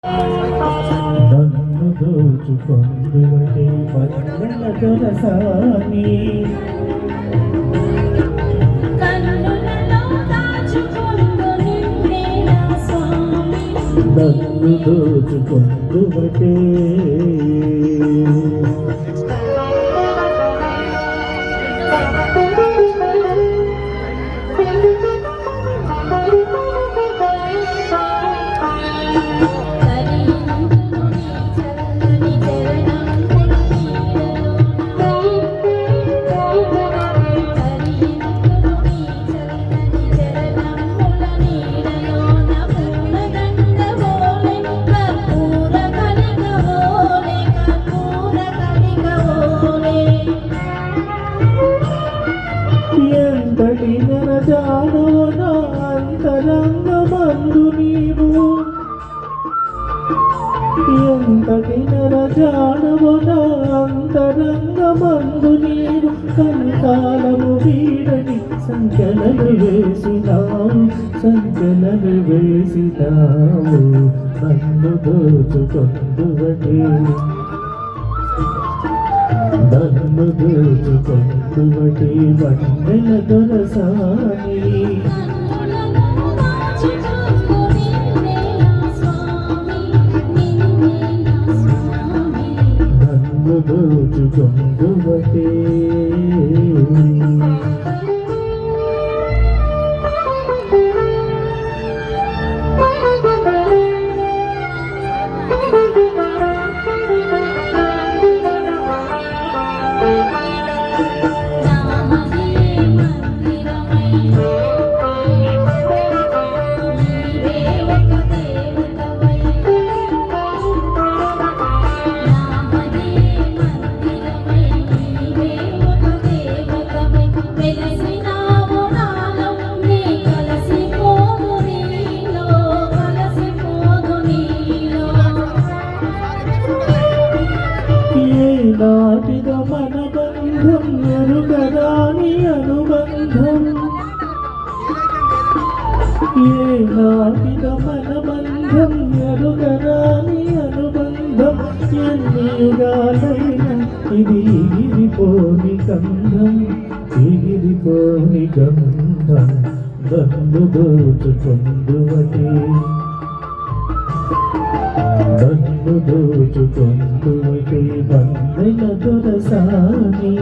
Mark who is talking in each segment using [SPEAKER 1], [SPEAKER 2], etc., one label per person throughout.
[SPEAKER 1] నన్ను దోచుకొందువటే పన్నెల దొరసాని నన్ను దోచుకొందువటే ఎంతటి నరజాడవన అంతరంగమందు నీవు ఎంతటి నరజాడవన అంతరంగమందు నీవు కనకాలము వీడని సంచలన వేసినావు నన్ను దోచుకొందువటే నన్ను దోచుకొందువటే వన్నెల దొరసాని నన్ను దోచుకొందువటే నాటిద మన బంధం ఎరుగరాని అనుబంధం ఏ నాటిద మన బంధం ఎరుగరాని అనుబంధం ఎన్ని యుగాలైనా ఇది ఎగిరిపోని గంధం నన్ను దోచుకొందువటే నన్ను దోచుకొందువటే వన్నెల దొరసాని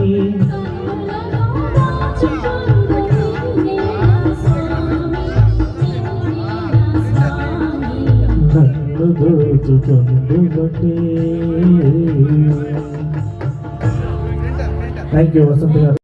[SPEAKER 1] నన్ను దోచుకొందువటే. థ్యాంక్ యూ వసంత్ గారు.